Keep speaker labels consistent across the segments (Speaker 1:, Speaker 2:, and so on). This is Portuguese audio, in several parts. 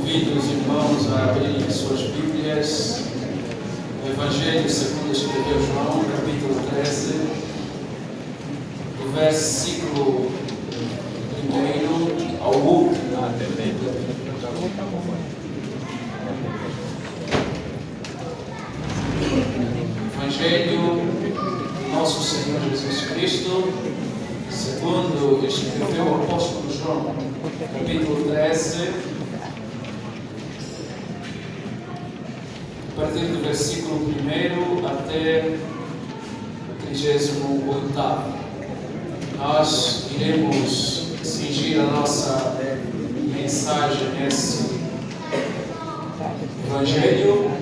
Speaker 1: Convido os irmãos a abrirem suas Bíblias no Evangelho segundo escreveu João, capítulo 13, do versículo 1 ao último. Evangelho nosso Senhor Jesus Cristo, segundo escreveu o apóstolo João, capítulo 13, a partir do versículo 1 até o 38º. Nós iremos cingir a nossa mensagem nesse Evangelho,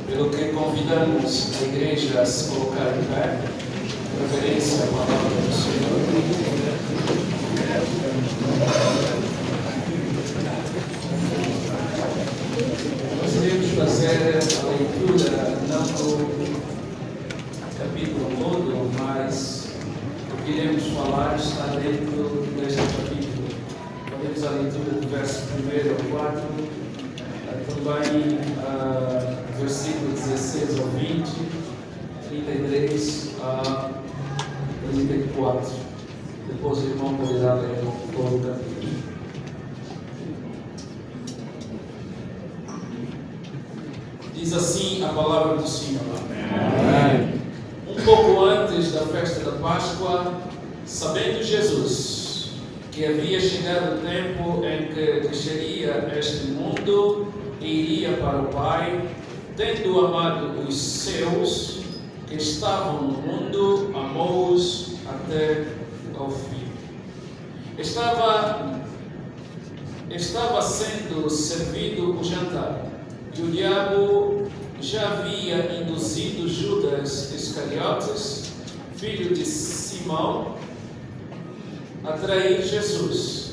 Speaker 1: pelo que convidamos a igreja a se colocar em pé, em reverência à palavra do Senhor. Nós iremos fazer a leitura não do capítulo todo, mas o que iremos falar está dentro deste capítulo. Faremos a leitura do verso 1 ao 4, também versículo 16 ao 20, 33 a 34. Depois o irmão poderá ler todo o capítulo. Diz assim a palavra do Senhor. Amém. Um pouco antes da festa da Páscoa, sabendo Jesus que havia chegado o tempo em que deixaria este mundo e iria para o Pai, tendo amado os seus que estavam no mundo, amou-os até ao fim. Estava sendo servido o jantar, e o diabo já havia induzido Judas Iscariotes, filho de Simão, a trair Jesus.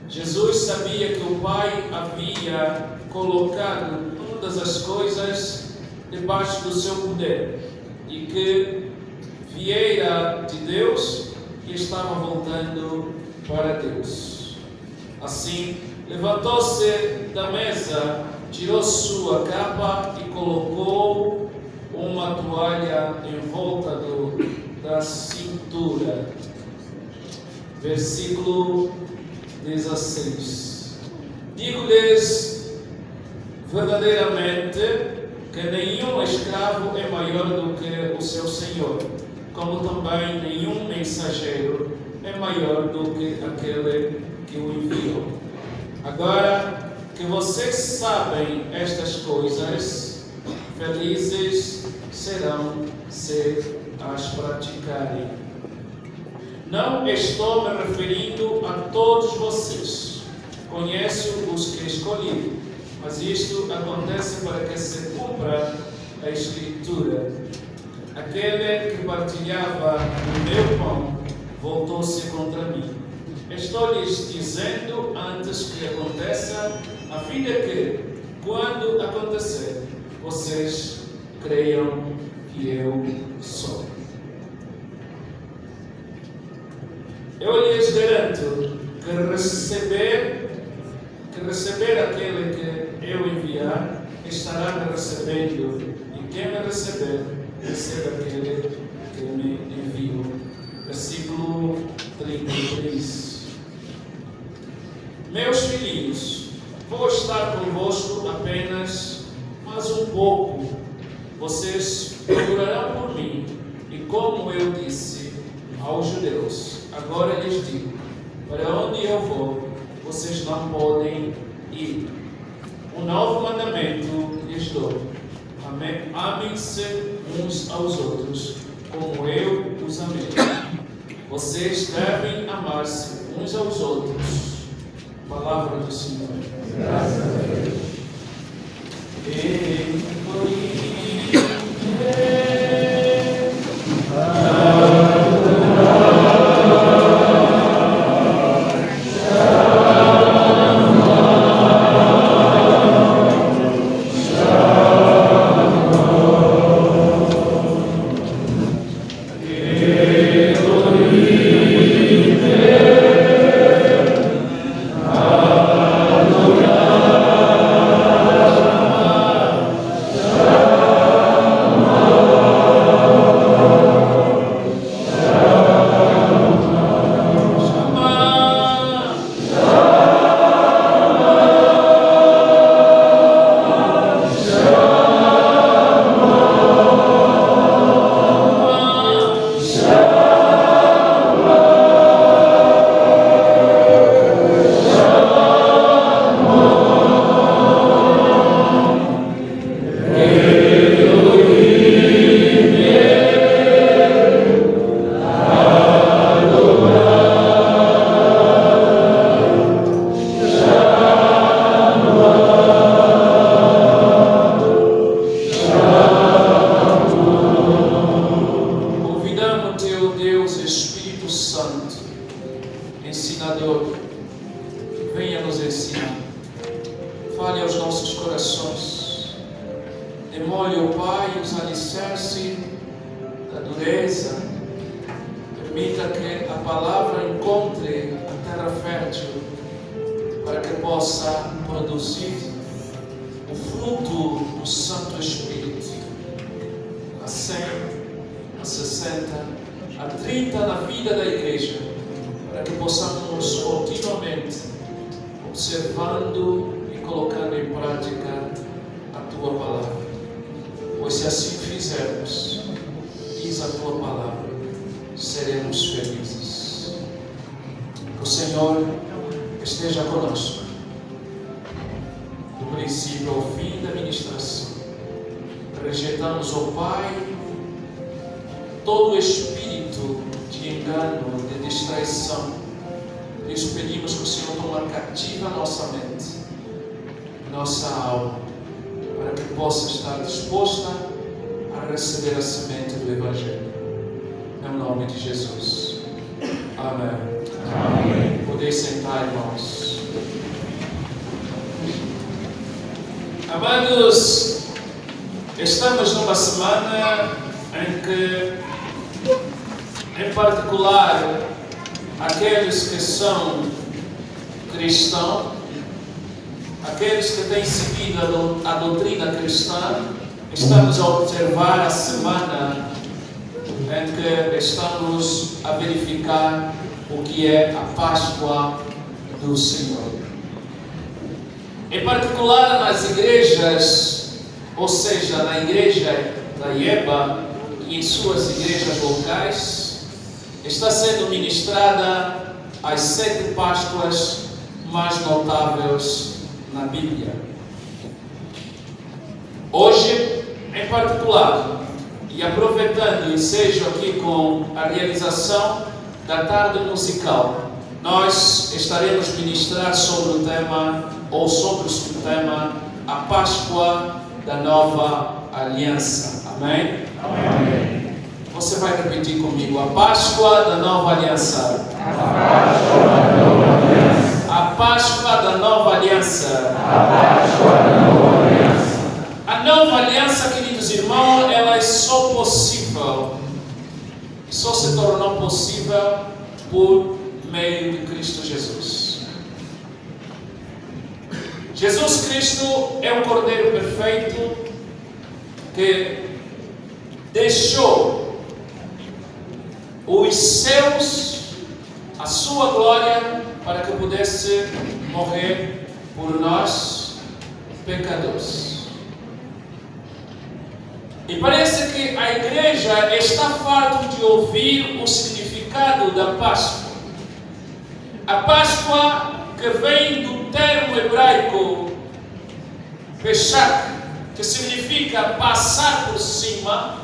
Speaker 1: Jesus sabia que o Pai havia colocado todas as coisas debaixo do seu poder e que viera de Deus e estava voltando para Deus. Assim, levantou-se da mesa, tirou sua capa e colocou uma toalha em volta da cintura. Versículo 16. Digo-lhes verdadeiramente que nenhum escravo é maior do que o seu senhor, como também nenhum mensageiro é maior do que aquele que o enviou. Agora que vocês sabem estas coisas, felizes serão se as praticarem. Não estou me referindo a todos vocês. Conheço os que escolhi, mas isto acontece para que se cumpra a Escritura. Aquele que partilhava o meu pão voltou-se contra mim. Estou-lhes dizendo antes que aconteça, a fim de que, quando acontecer, vocês creiam que eu sou. Eu lhes garanto que receber aquele que eu enviar, estará me recebendo, e quem me receber, recebe aquele que me enviou. Versículo 33. Meus filhinhos, vou estar convosco apenas mais um pouco. Vocês procurarão por mim, e como eu disse aos judeus, agora lhes digo: para onde eu vou, vocês não podem ir. Um novo mandamento lhes dou: amem-se uns aos outros, como eu os amei. Vocês devem amar-se uns aos outros. Palavra do Senhor. Graças a Deus.
Speaker 2: Adorar.
Speaker 1: fale aos nossos corações. Demole, ó Pai, os alicerces da dureza. Permita que a palavra encontre a terra fértil para que possa produzir o fruto do Santo Espírito. A 100, a 60, a 30 na vida da igreja, para que possamos continuamente observando e colocando em prática a Tua palavra. Pois se assim fizermos, diz a Tua palavra, seremos felizes. Que o Senhor esteja conosco, do princípio ao fim da ministração. Rejeitamos, ó Pai, todo espírito de engano, de distraição. Por isso pedimos que o Senhor tome cativa a nossa mente, nossa alma, para que possa estar disposta a receber a semente do Evangelho. Em nome de Jesus. Amém. Amém. Podeis sentar, irmãos. Amados, estamos numa semana em que, em particular, aqueles que são cristãos, aqueles que têm seguido a doutrina cristã, estamos a observar a semana em que estamos a verificar o que é a Páscoa do Senhor. Em particular nas igrejas, ou seja, na igreja da IEBA e em suas igrejas locais, está sendo ministrada as 7 Páscoas mais notáveis na Bíblia. Hoje, em particular, e aproveitando o ensejo aqui com a realização da tarde musical, nós estaremos ministrar sobre o tema, ou sobre o subtema, a Páscoa da Nova Aliança. Amém? Amém. Você vai repetir comigo: a Páscoa da Nova Aliança. A Páscoa da Nova Aliança. A Páscoa da Nova Aliança. A Páscoa da Nova Aliança. A Nova Aliança, queridos irmãos, ela é só possível, só se tornou possível por meio de Cristo Jesus. Jesus Cristo é o Cordeiro perfeito que deixou os céus, a sua glória, para que pudesse morrer por nós, pecadores. E parece que a igreja está farta de ouvir o significado da Páscoa. A Páscoa, que vem do termo hebraico Peshach, que significa passar por cima,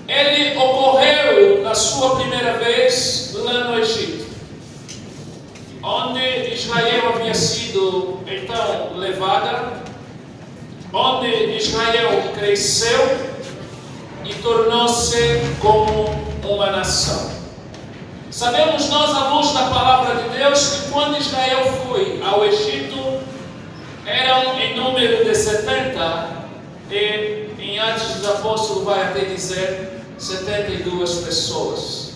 Speaker 1: ele ocorreu na sua primeira vez lá no Egito, onde Israel havia sido então levada, onde Israel cresceu e tornou-se como uma nação. Sabemos nós, à luz da palavra de Deus, que quando Israel foi ao Egito, eram em número de 70, e em Atos dos Apóstolos vai até dizer 72 pessoas.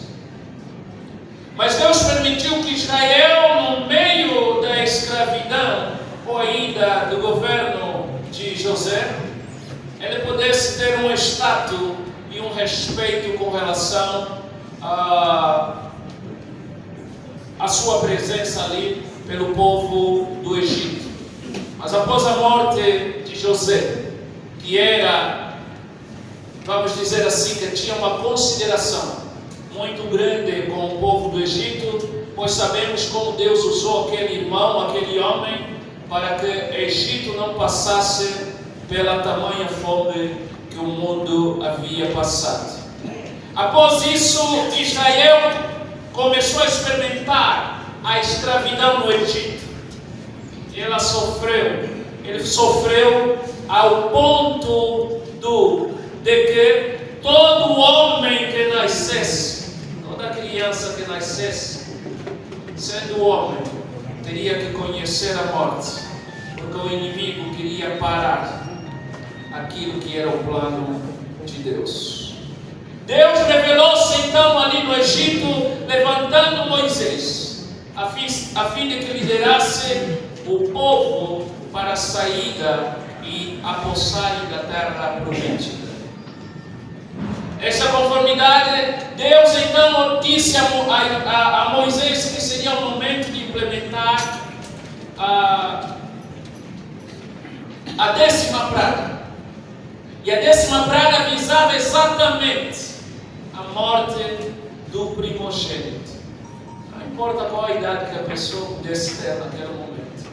Speaker 1: Mas Deus permitiu que Israel, no meio da escravidão, ou ainda do governo de José, ele pudesse ter um status e um respeito com relação a sua presença ali pelo povo do Egito. Mas após a morte de José, que era, vamos dizer assim, que tinha uma consideração muito grande com o povo do Egito, pois sabemos como Deus usou aquele irmão, aquele homem, para que o Egito não passasse pela tamanha fome que o mundo havia passado. Após isso, Israel começou a experimentar a escravidão no Egito. Ele sofreu ao ponto de que todo homem que nascesse, toda criança que nascesse, sendo homem, teria que conhecer a morte, porque quando o inimigo queria parar aquilo que era o plano de Deus. Deus revelou-se então ali no Egito, levantando Moisés, a fim de que liderasse o povo para a saída e apossarem da terra prometida. Essa conformidade, Deus então disse a Moisés que seria o momento de implementar a 10ª praga. E a 10ª praga visava exatamente a morte do primogênito. Não importa qual a idade que a pessoa pudesse ter naquele momento,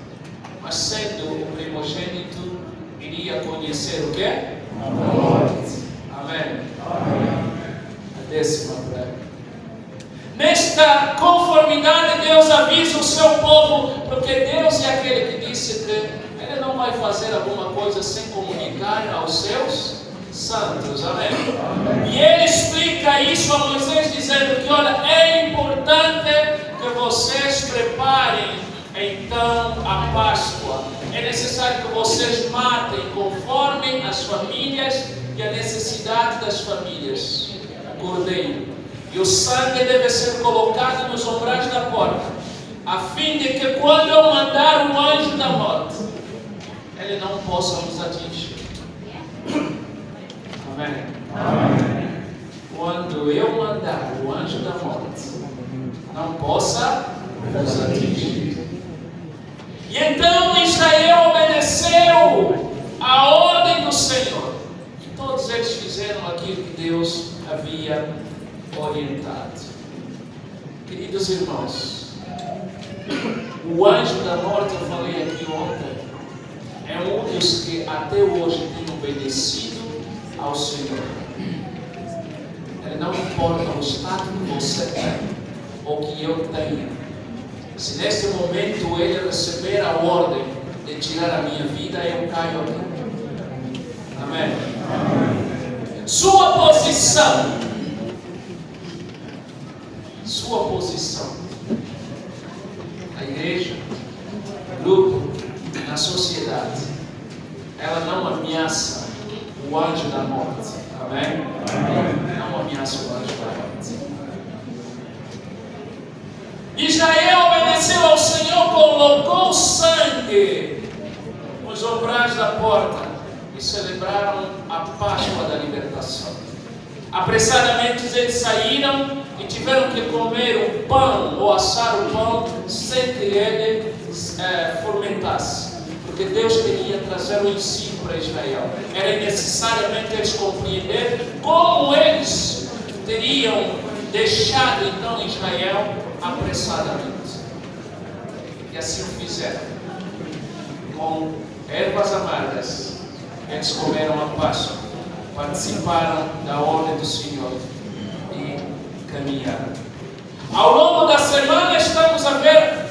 Speaker 1: mas sendo o primogênito, iria conhecer o quê? A morte. Amém. A 10ª praga. Nesta conformidade, Deus avisa o seu povo, porque Deus é aquele que disse que Ele não vai fazer alguma coisa sem comunicar aos seus santos. Amém. E Ele explica isso a Moisés, dizendo que, olha, é importante que vocês preparem então a Páscoa. É necessário que vocês matem conforme as famílias e a necessidade das famílias. Cordeiro. E o sangue deve ser colocado nos umbrais da porta, a fim de que quando eu mandar o anjo da morte, ele não possa nos atingir. Amém. Amém. Quando eu mandar o anjo da morte, não possa nos atingir. E então Israel obedeceu a ordem do Senhor. E todos eles fizeram aquilo que Deus havia orientado. Queridos irmãos, o anjo da morte, eu falei aqui ontem, é um dos que até hoje tem obedecido ao Senhor. Ele não importa o status que você tem ou que eu tenha. Se neste momento ele receber a ordem de tirar a minha vida, eu caio aqui. Amém. Sua posição na igreja, no grupo, na sociedade, ela não ameaça o anjo da morte. Amém? Não ameaça o anjo da morte. Israel obedeceu ao Senhor, colocou sangue nos umbrais da porta e celebraram a Páscoa da libertação. Apressadamente eles saíram e tiveram que comer o pão ou assar o pão sem que ele fermentasse, porque Deus queria trazer o ensino para Israel. Era necessariamente eles compreender como eles teriam deixado então Israel apressadamente. E assim fizeram. Com ervas amargas, eles comeram a Páscoa, participaram da ordem do Senhor e caminharam. Ao longo da semana estamos a ver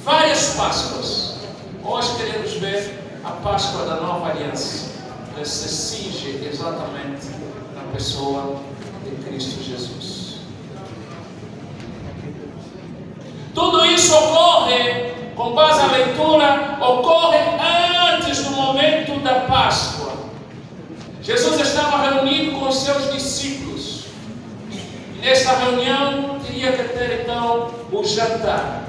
Speaker 1: várias Páscoas. Hoje queremos ver a Páscoa da Nova Aliança, que se cinge exatamente na pessoa de Cristo Jesus. Tudo isso ocorre, com base na leitura, ocorre antes do momento da Páscoa. Jesus estava reunido com os seus discípulos. E nesta reunião teria que ter então o jantar,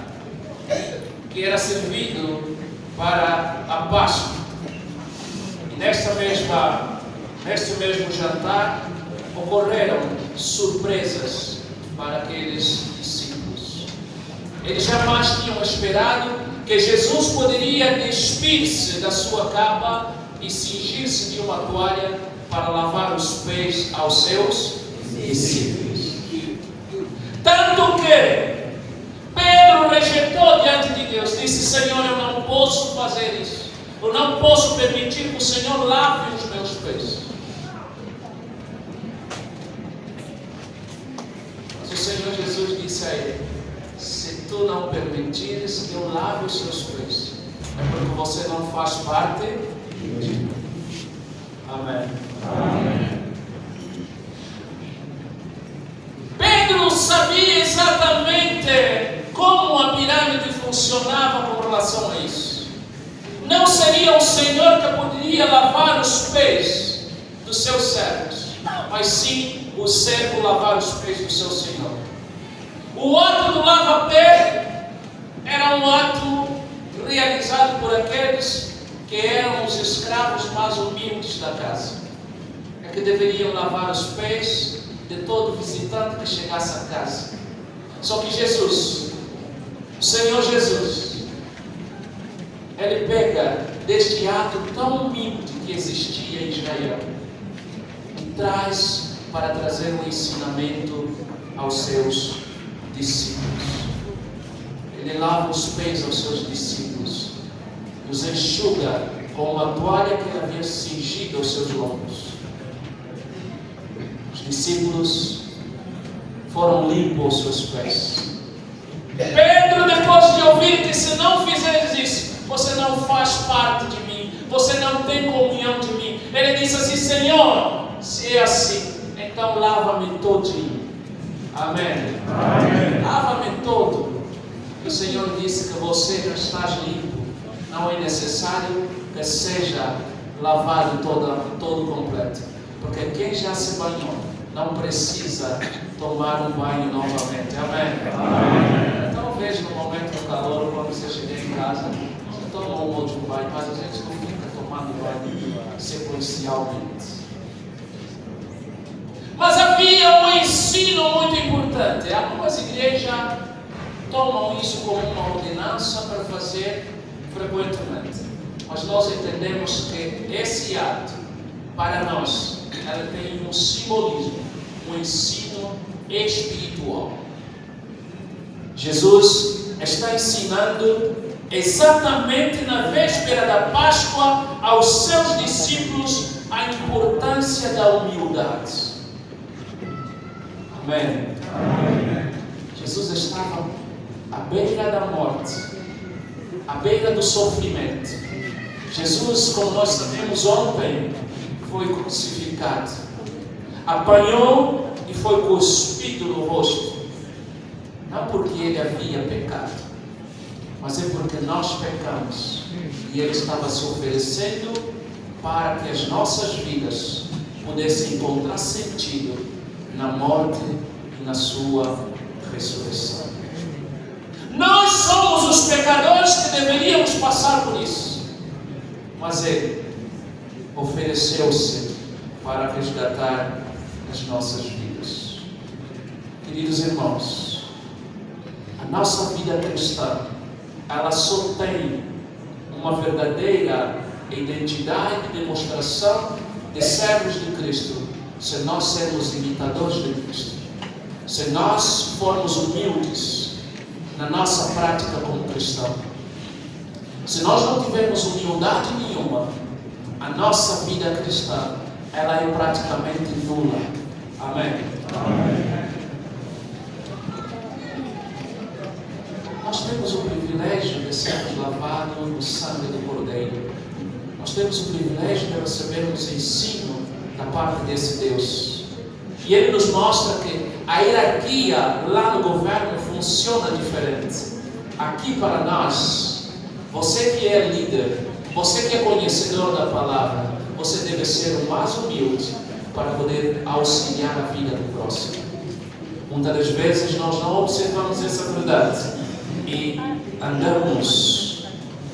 Speaker 1: que era servido para a Páscoa. E neste mesmo jantar ocorreram surpresas para aqueles discípulos. Eles jamais tinham esperado que Jesus poderia despir-se da sua capa e cingir-se de uma toalha para lavar os pés aos seus discípulos. Tanto que Pedro rejeitou diante de Deus, disse: Senhor, eu não posso fazer isso. Eu não posso permitir que o Senhor lave os meus pés. Mas o Senhor Jesus disse a ele: se tu não permitires que eu lave os seus pés, é porque você não faz parte de mim. Amém. Amém. Pedro sabia exatamente como a pirâmide funcionava com relação a isso. Não seria o Senhor que poderia lavar os pés dos seus servos, mas sim o servo lavar os pés do seu Senhor. O ato do lava-pé era um ato realizado por aqueles que eram os escravos mais humildes da casa, é que deveriam lavar os pés de todo visitante que chegasse à casa. Só que Jesus, o Senhor Jesus, Ele pega deste ato tão humilde que existia em Israel e traz para trazer um ensinamento aos seus discípulos. Ele lava os pés aos seus discípulos, os enxuga com uma toalha que ele havia cingido aos seus lombos. Os discípulos foram limpos aos seus pés. Pedro, depois de ouvir que se não fizeres isso, você não faz parte de mim, você não tem comunhão de mim, ele disse assim: Senhor, se é assim, então lava-me todinho. Amém. Amém. Lava-me todo. E o Senhor disse que você já estás limpo, não é necessário que seja lavado todo completo, porque quem já se banhou não precisa tomar um banho novamente. Amém. Amém. Talvez no momento do calor, quando você chegar em casa, você toma um outro banho, mas a gente não fica tomando banho sequencialmente. Mas havia um ensino muito importante. Algumas igrejas tomam isso como uma ordenança para fazer frequentemente. Mas nós entendemos que esse ato, para nós, ela tem um simbolismo, um ensino espiritual. Jesus está ensinando exatamente na véspera da Páscoa aos seus discípulos a importância da humildade. Amém. Amém. Jesus estava à beira da morte, à beira do sofrimento. Jesus, como nós sabemos ontem, foi crucificado, apanhou e foi cuspido no rosto. Não porque ele havia pecado, mas é porque nós pecamos. E ele estava se oferecendo para que as nossas vidas pudessem encontrar sentido na morte e na sua ressurreição. Nós somos os pecadores que deveríamos passar por isso, mas ele ofereceu-se para resgatar as nossas vidas. Queridos irmãos, a nossa vida cristã, ela só tem uma verdadeira identidade e demonstração de servos de Cristo se nós sermos imitadores de Cristo, se nós formos humildes na nossa prática como cristão. Se nós não tivermos humildade nenhuma, a nossa vida cristã, ela é praticamente nula. Amém? Amém. Nós temos o privilégio de sermos lavados no sangue do Cordeiro. Nós temos o privilégio de recebermos ensino da parte desse Deus. E Ele nos mostra que a hierarquia lá no governo funciona diferente. Aqui para nós, você que é líder, você que é conhecedor da palavra, você deve ser o mais humilde para poder auxiliar a vida do próximo. Muitas das vezes nós não observamos essa verdade e andamos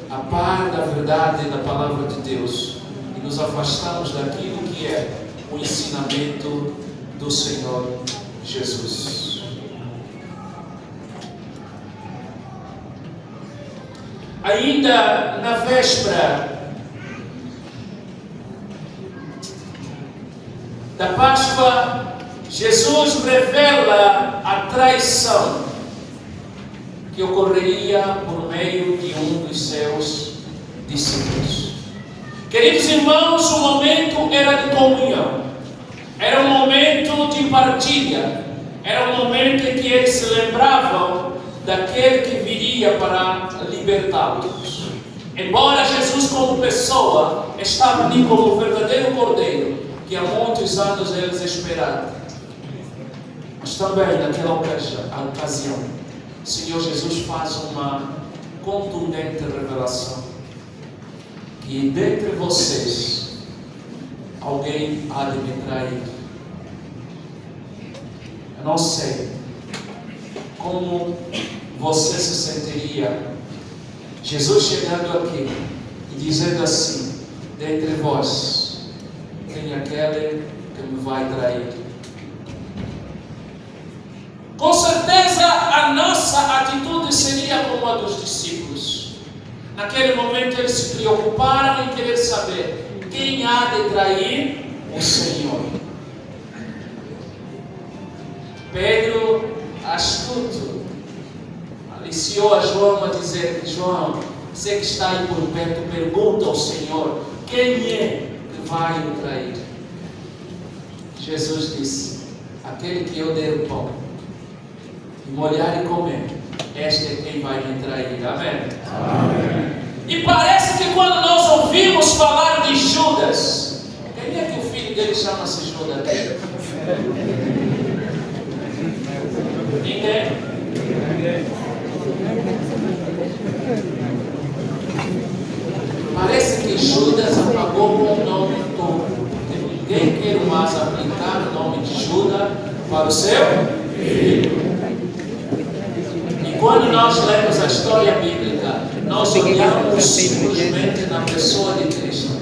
Speaker 1: a par da verdade da palavra de Deus e nos afastamos daquilo que é o ensinamento do Senhor Jesus. Ainda na véspera da Páscoa, Jesus revela a traição que ocorreria por meio de um dos seus discípulos. Queridos irmãos, o momento era de comunhão, era um momento de partilha, era um momento em que eles se lembravam daquele que viria para libertá-los. Embora Jesus como pessoa estava ali como o verdadeiro Cordeiro, que há muitos anos eles esperaram, mas também naquela ocasião, o Senhor Jesus faz uma contundente revelação. que dentre vocês alguém há de me trair. Eu não sei como você se sentiria Jesus chegando aqui e dizendo assim: dentre vós tem aquele que me vai trair. Com certeza a nossa atitude seria como a dos discípulos. Naquele momento eles se preocuparam em querer saber quem há de trair o Senhor. Pedro, astuto, aliciou a João a dizer: João, você que está aí por perto, pergunta ao Senhor quem é que vai o trair. Jesus disse: aquele que eu der o pão e molhar e comer, este é quem vai me trair. Amém? Amém. E parece que quando nós ouvimos falar de Judas, quem é que o filho dele chama-se Judas? Ninguém? Parece que Judas apagou o nome todo. Ninguém quer mais aplicar o nome de Judas para o seu filho. E quando nós lemos a história bíblica, nós olhamos simplesmente na pessoa de Cristo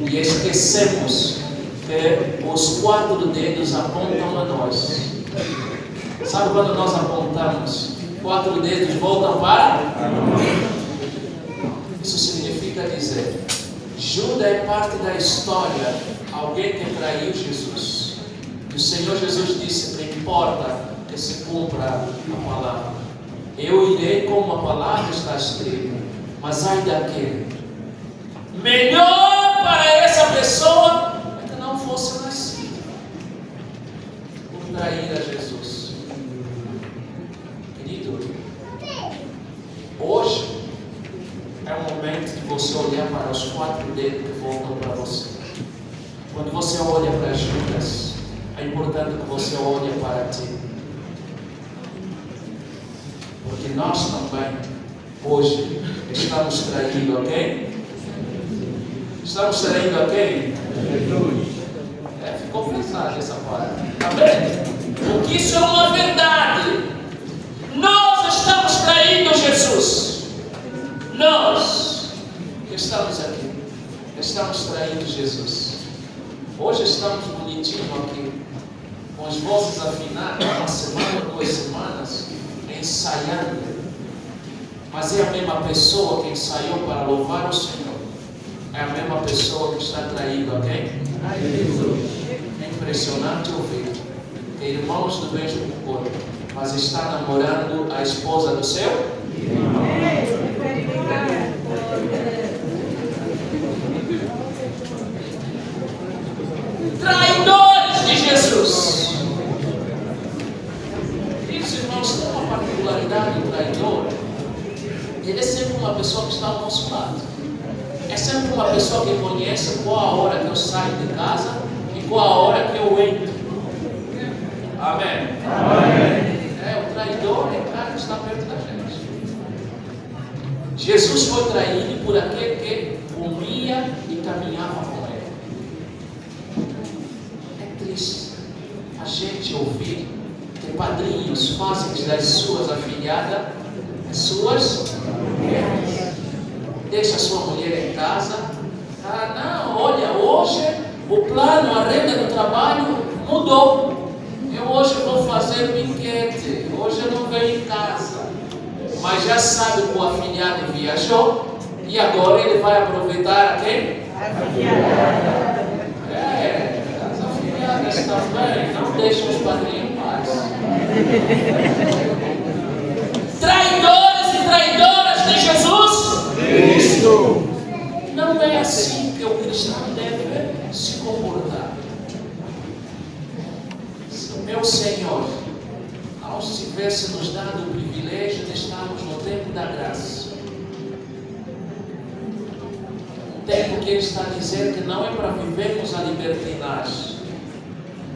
Speaker 1: e esquecemos que os 4 dedos apontam a nós. Sabe quando nós apontamos, 4 dedos voltam para? Isso significa dizer, Judas é parte da história, alguém que traiu Jesus. E o Senhor Jesus disse: não importa que se cumpra a palavra. Eu irei como a palavra está escrita, mas ai daquele. Melhor para essa pessoa é que não fosse nascido por trair a Jesus. Querido, hoje é o momento de você olhar para os 4 dedos que voltam para você. Quando você olha para Judas, é importante que você olhe para ti. Porque nós também, hoje, estamos traindo alguém. Estamos traindo alguém? Ficou pesado essa parte. Está vendo? Porque isso é uma verdade. Nós estamos traindo Jesus. Nós que estamos aqui, estamos traindo Jesus. Hoje estamos bonitinhos aqui, com as vozes afinadas, uma semana, 2 semanas, ensaiando. Mas é a mesma pessoa que ensaiou para louvar o Senhor. É a mesma pessoa que está traindo alguém. É impressionante ouvir que irmãos do mesmo corpo, mas está namorando a esposa do seu irmão. Traidores de Jesus. Queridos irmãos, tem uma particularidade do traidor. Ele é sempre uma pessoa que está ao nosso lado. É sempre uma pessoa que conhece qual a hora que eu saio de casa e qual a hora que eu entro. Amém? Amém. O traidor é o cara que está perto da gente. Jesus foi traído por aquele que comia e caminhava com ele. É triste a gente ouvir que padrinhos fazem das suas afilhadas suas mulheres. Deixa a sua mulher em casa. Não, olha, hoje o plano, a renda do trabalho mudou. Eu hoje vou fazer piquete. Hoje eu não venho em casa. Mas já sabe que o afilhado viajou e agora ele vai aproveitar a quem? As afilhadas também. Não deixam os padrinhos em paz. Traidores e traidoras de Jesus Cristo. Não é assim que o cristão deve se comportar. Se o meu Senhor, ao tivesse nos dado o privilégio de estarmos no tempo da graça, um tempo que Ele está dizendo que não é para vivermos a libertinagem,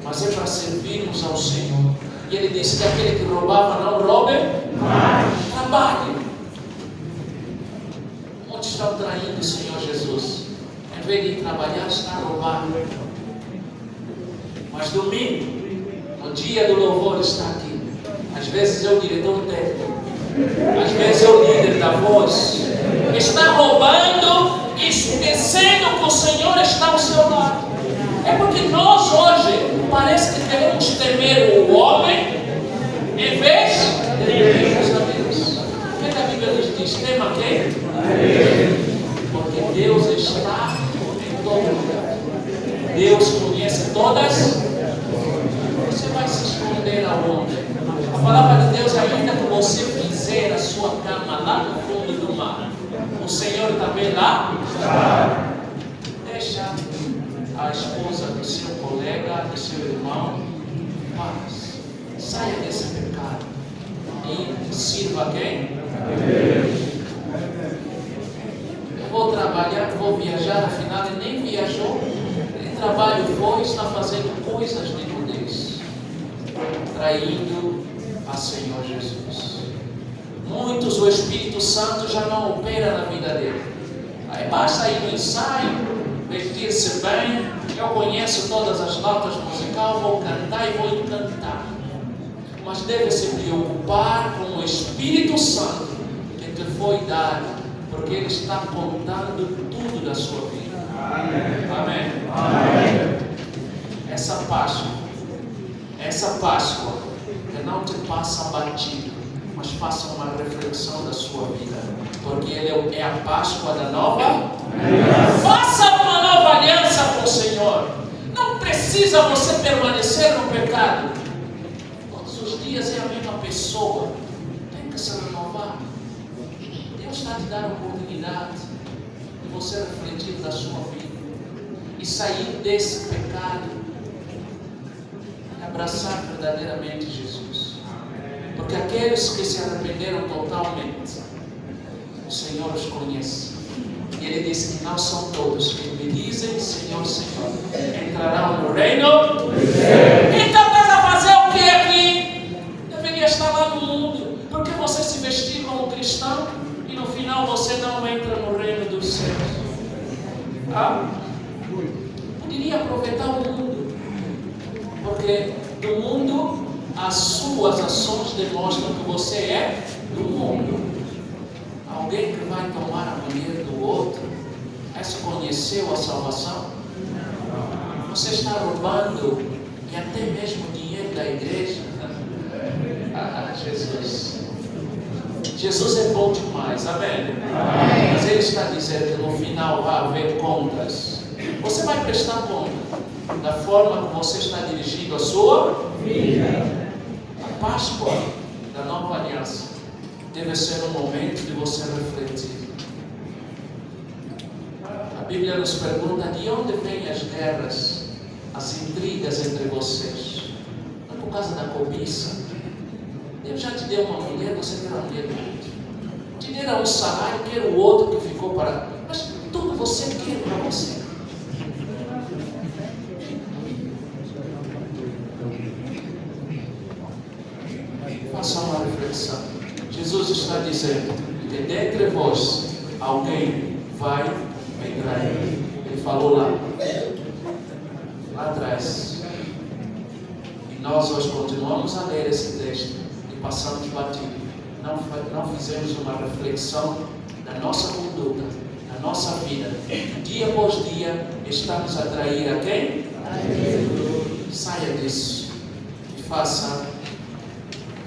Speaker 1: mas é para servirmos ao Senhor. E Ele disse que aquele que roubava não roube mais. Trabalhe. Onde estão traindo o Senhor Jesus? vez de ir trabalhar, está a roubar. Mas domingo, no dia do louvor, está aqui. Às vezes é o diretor técnico, às vezes é o líder da voz. Está roubando e esquecendo que o Senhor está ao seu lado. É porque nós hoje parece que queremos temer o homem em vez de temermos a Deus. O que a Bíblia nos diz? Tema quem? Porque Deus está em todo lugar. Deus conhece todas. Você vai se esconder aonde? A palavra de Deus, ainda que você fizer a sua cama lá no fundo do mar, o Senhor também lá está. Deixa a esposa do seu colega, do seu irmão, paz. Saia desse pecado e sirva a quem? Eu vou trabalhar, vou viajar, afinal ele nem viajou. Ele trabalho foi, está fazendo coisas de nudez, traindo a Senhor Jesus. Muitos o Espírito Santo já não opera na vida dele. Aí basta ir no ensaio, vestir-se bem. Eu conheço todas as notas musicais, vou cantar e vou encantar. Mas deve se preocupar com o Espírito Santo que te foi dado, porque Ele está contando tudo da sua vida. Amém. Amém. Essa Páscoa, que não te passa batido, mas faça uma reflexão da sua vida, porque Ele é a Páscoa da nova aliança. Faça uma nova aliança com o Senhor. Não precisa você permanecer no pecado. Todos os dias é a mesma pessoa. Tem que se renovar. Deus está te dando a oportunidade de você refletir da sua vida e sair desse pecado e abraçar verdadeiramente Jesus. Porque aqueles que se arrependeram totalmente, o Senhor os conhece. E Ele disse que não são todos que me dizem Senhor, Senhor, entrarão no reino. Então estás a fazer o que aqui? Deveria estar lá no mundo. Porque você se vestir como cristão e no final você não entra no reino dos céus? Poderia aproveitar o mundo, porque do mundo as suas ações demonstram que você é do mundo. Alguém que vai tomar a mulher do outro, essa conheceu a salvação? Você está roubando e até mesmo dinheiro da igreja. Jesus é bom demais, amém? Mas Ele está dizendo que no final vai haver contas. Você vai prestar conta da forma como você está dirigindo a sua vida. A Páscoa da nova aliança deve ser um momento de você refletir. A Bíblia nos pergunta de onde vêm as guerras, as intrigas entre vocês. Não é por causa da cobiça. Deus já te deu uma mulher, você quer a mulher do outro. Te deram um salário, quer o outro que ficou para. Mas tudo você quer para você. Faça uma reflexão. Jesus está dizendo que dentre vós alguém vai me trair. Ele falou lá atrás. E nós hoje continuamos a ler esse texto e passamos batido. Não fizemos uma reflexão da nossa conduta, da nossa vida. Dia após dia estamos a trair a quem? Saia disso e faça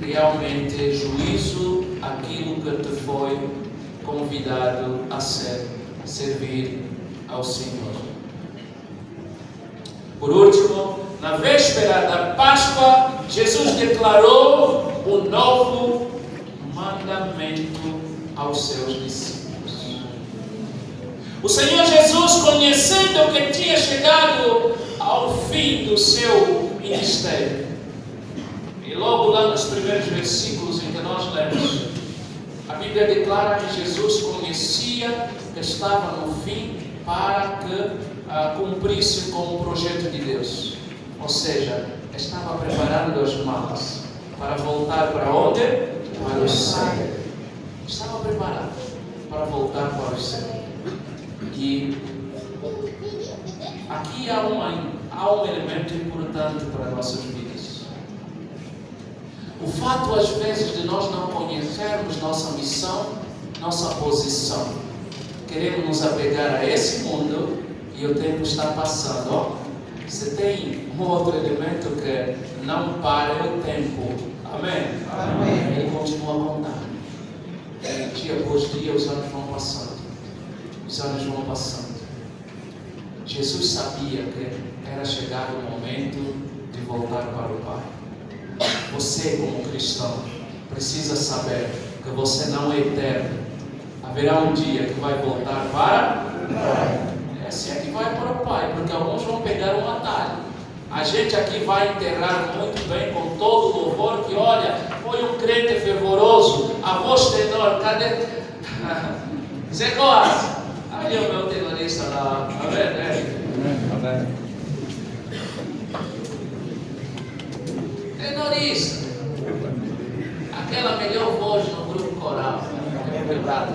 Speaker 1: realmente juízo aquilo que te foi convidado a servir ao Senhor. Por último, na véspera da Páscoa, Jesus declarou o novo mandamento aos seus discípulos. O Senhor Jesus, conhecendo que tinha chegado ao fim do seu ministério, e logo lá nos primeiros versículos em que nós lemos, a Bíblia declara que Jesus conhecia que estava no fim para que cumprisse com o projeto de Deus. Ou seja, estava preparando as malas para voltar para onde? Para o céu. Estava preparado para voltar para o céu. E Aqui há um elemento importante para nossas vidas. O fato, às vezes, de nós não conhecermos nossa missão, nossa posição. Queremos nos apegar a esse mundo e o tempo está passando. Você tem um outro elemento que não para, é o tempo. Amém? Amém. Ele continua a contar. Dia após dia, os anos vão passando. Os anos vão passando. Jesus sabia que era chegado o momento de voltar para o Pai. Você, como cristão, precisa saber que você não é eterno. Haverá um dia que vai voltar para o Pai. Se é que vai para o Pai, porque alguns vão pegar um atalho. A gente aqui vai enterrar muito bem, com todo o louvor, que olha, foi um crente fervoroso, a voz tenor, cadê? Zé Costa, ali o meu tenorista lá, tá vendo? Tenorista, aquela melhor voz no grupo coral, quebrado,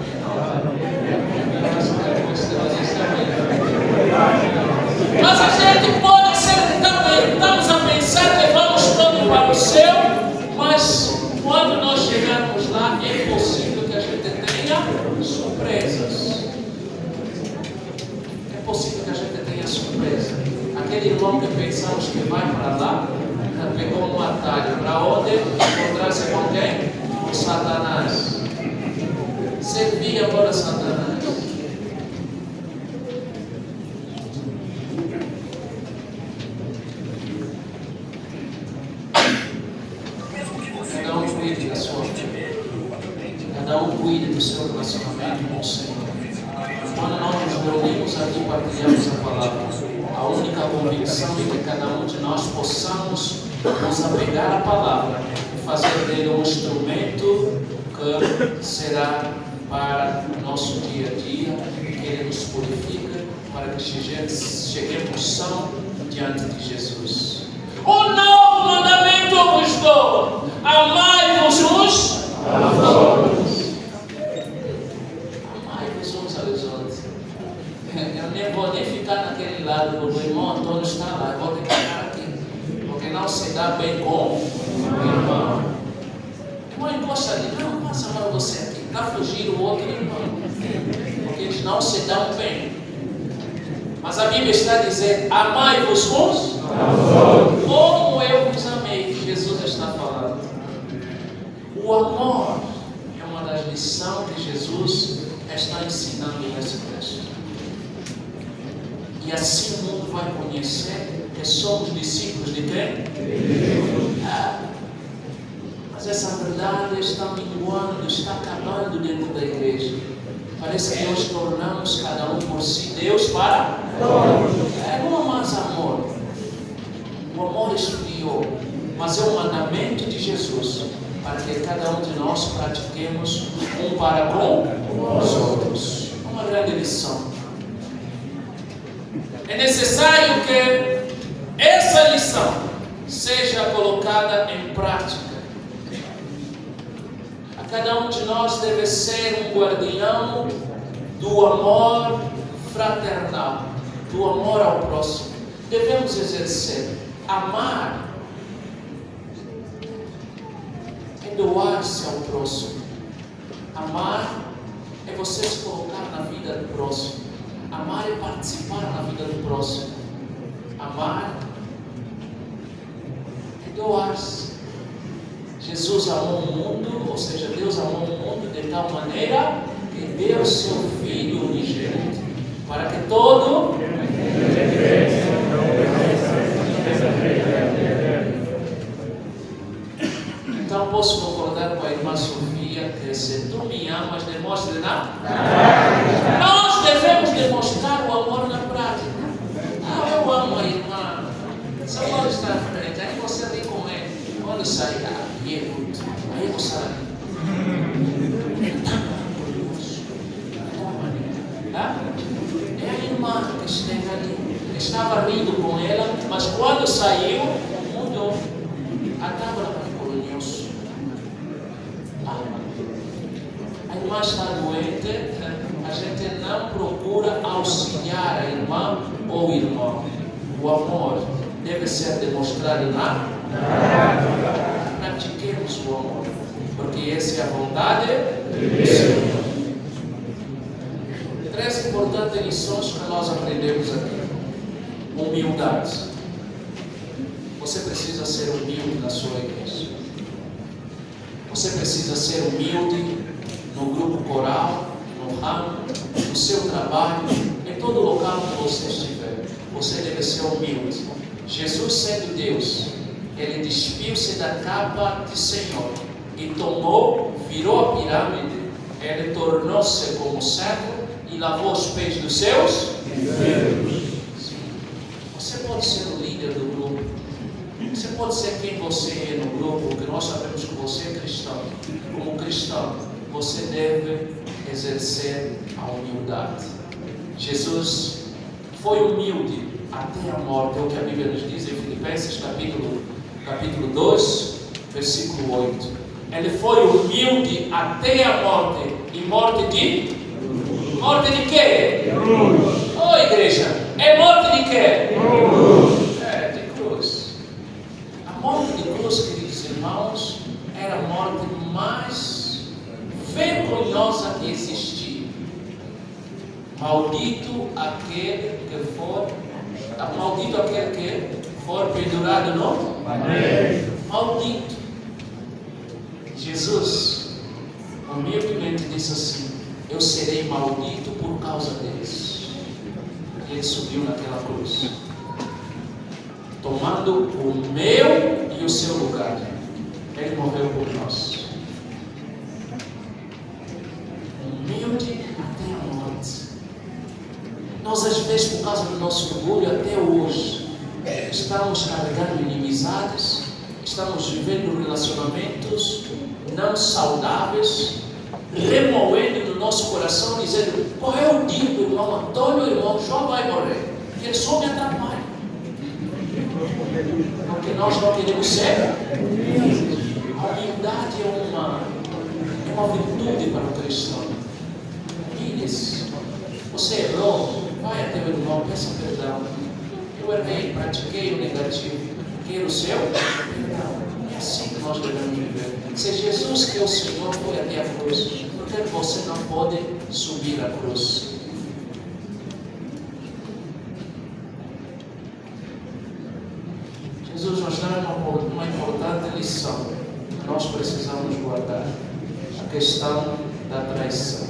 Speaker 1: mas a gente pode ser também, estamos a pensar que vamos todos para o céu, mas quando nós chegarmos lá, é possível que a gente tenha surpresas. É possível que a gente tenha surpresa. Aquele irmão que pensamos que vai para lá, pegou um atalho. Para onde? Encontrar-se com quem? Com Satanás. Servir agora Satanás. Cada um cuide da sua vida. Cada um cuide do seu relacionamento com o Senhor. Quando nós nos reunimos aqui e partilhamos a palavra, a única convicção é que cada um de nós possamos nos apegar à palavra e fazer dele um instrumento que será para o nosso dia a dia, que ele nos purifica, para que cheguemos são diante de Jesus. Um novo mandamento vos dou: amai-vos uns aos outros. Amai-vos uns aos outros. Eu nem vou nem ficar naquele lado, porque o irmão Antônio está lá, eu vou ter que ficar aqui, porque não se dá bem com o irmão. O irmão encosta ali, não, passa para você aqui, está fugindo o outro irmão, porque eles não se dão bem. Mas a Bíblia está dizendo: amai-vos uns como eu vos amei. Jesus está falando. O amor é uma das lições que Jesus está ensinando nesse texto. E assim o mundo vai conhecer que somos discípulos de quem? Mas essa verdade está minguando, está acabando dentro da igreja. Parece que nós tornamos cada um por si Deus para todos. Não há mais amor. O amor esfriou. Mas é um mandamento de Jesus para que cada um de nós pratiquemos um para com os outros. Uma grande lição. É necessário que essa lição seja colocada em prática. A cada um de nós deve ser um guardião do amor fraternal, do amor ao próximo. Devemos exercer. Amar é doar-se ao próximo. Amar é você se colocar na vida do próximo. Amar é participar na vida do próximo. Amar é doar-se. Jesus amou o mundo, ou seja, Deus amou o mundo de tal maneira que deu seu Filho unigênito, para que todo Então posso concordar com a irmã Sofia que se tu me amas, demonstre na prática. Nós devemos demonstrar o amor na prática. Eu amo a irmã. Só quando está à frente, aí você vem com ele. Quando sair, aí você é a irmã que esteve ali. Estava rindo com ela, mas quando saiu, mudou. A tábua colonioso. A irmã está doente, a gente não procura auxiliar a irmã irmã ou irmão. O amor deve ser demonstrado na pratiquemos o amor, porque essa é a vontade do Senhor. 3 importantes lições que nós aprendemos aqui. Humildade. Você precisa ser humilde na sua igreja. Você precisa ser humilde no grupo coral, no ramo, no seu trabalho, em todo local que você estiver. Você deve ser humilde. Jesus, sendo Deus, ele despiu-se da capa de Senhor e virou a pirâmide. Ele tornou-se como servo e lavou os pés dos seus filhos. Você pode ser o líder do grupo. Você pode ser quem você é no grupo, porque nós sabemos que você é cristão. Como cristão, você deve exercer a humildade. Jesus foi humilde até a morte, é o que a Bíblia nos diz em Filipenses capítulo 2, versículo 8. Ele foi humilde até a morte. E morte de? Morte de quê? Cruz. Oh, igreja, é morte de quê? Cruz. É, de cruz. A morte de cruz, queridos irmãos, era a morte mais vergonhosa que existia. Maldito aquele que for pendurado no madeiro. Maldito. Jesus humildemente disse assim: eu serei maldito por causa deles. E ele subiu naquela cruz, tomando o meu e o seu lugar. Ele morreu por nós. Humilde até a morte. Nós, às vezes, por causa do nosso orgulho, até hoje, estamos carregando inimizades, estamos vivendo relacionamentos não saudáveis, remoendo no nosso coração, dizendo: qual é o dia do irmão Antônio, o irmão João vai morrer? Ele só me atrapalha. Porque nós não queremos ser. A humildade é uma virtude para o cristão. Humilhe-se. Você errou, vai até o irmão, peça perdão. Eu errei, pratiquei o negativo. Quero o seu perdão. É assim que nós devemos viver. Se Jesus, que é o Senhor, foi até a cruz, por que você não pode subir a cruz? Jesus nos dá uma importante lição que nós precisamos guardar: a questão da traição.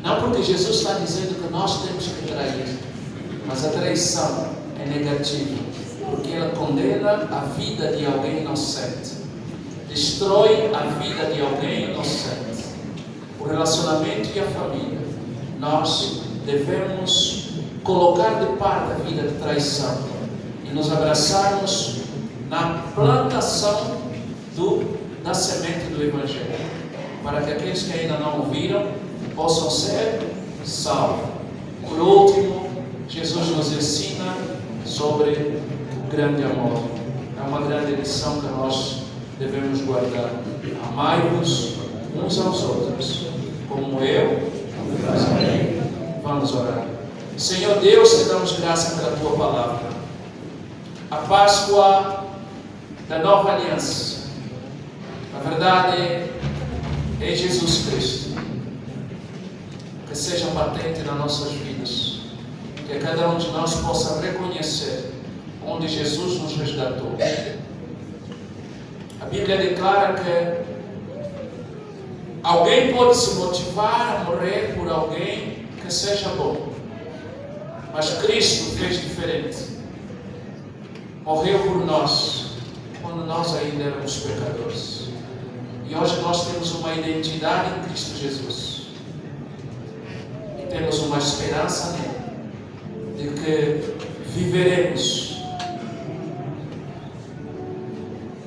Speaker 1: Não porque Jesus está dizendo que nós temos que trair, mas a traição é negativa, porque ela condena a vida de alguém inocente, destrói a vida de alguém inocente, o relacionamento e a família. Nós devemos colocar de parte a vida de traição e nos abraçarmos na plantação da semente do Evangelho, para que aqueles que ainda não ouviram possam ser salvos. Por último, Jesus nos ensina sobre o grande amor. É uma grande lição que nós devemos guardar. Amai-vos uns aos outros, como eu vos amei. Vamos orar. Senhor Deus, te damos graça pela tua palavra. A Páscoa da nova aliança, na verdade, é Jesus Cristo. Que seja patente nas nossas vidas, que cada um de nós possa reconhecer onde Jesus nos resgatou. A Bíblia declara que alguém pode se motivar a morrer por alguém que seja bom, mas Cristo fez diferente. Morreu por nós quando nós ainda éramos pecadores, e hoje nós temos uma identidade em Cristo Jesus. Temos uma esperança nele, de que viveremos,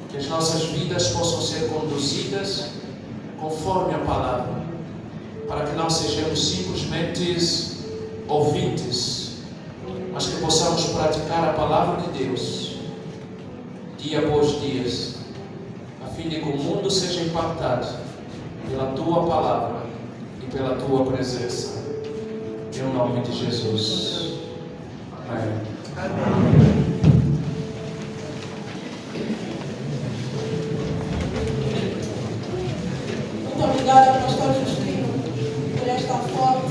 Speaker 1: que as nossas vidas possam ser conduzidas conforme a palavra, para que não sejamos simplesmente ouvintes, mas que possamos praticar a palavra de Deus dia após dia, a fim de que o mundo seja impactado pela tua palavra e pela tua presença. Em nome de Jesus. Amém.
Speaker 2: Muito obrigada, pastor Justino, por esta foto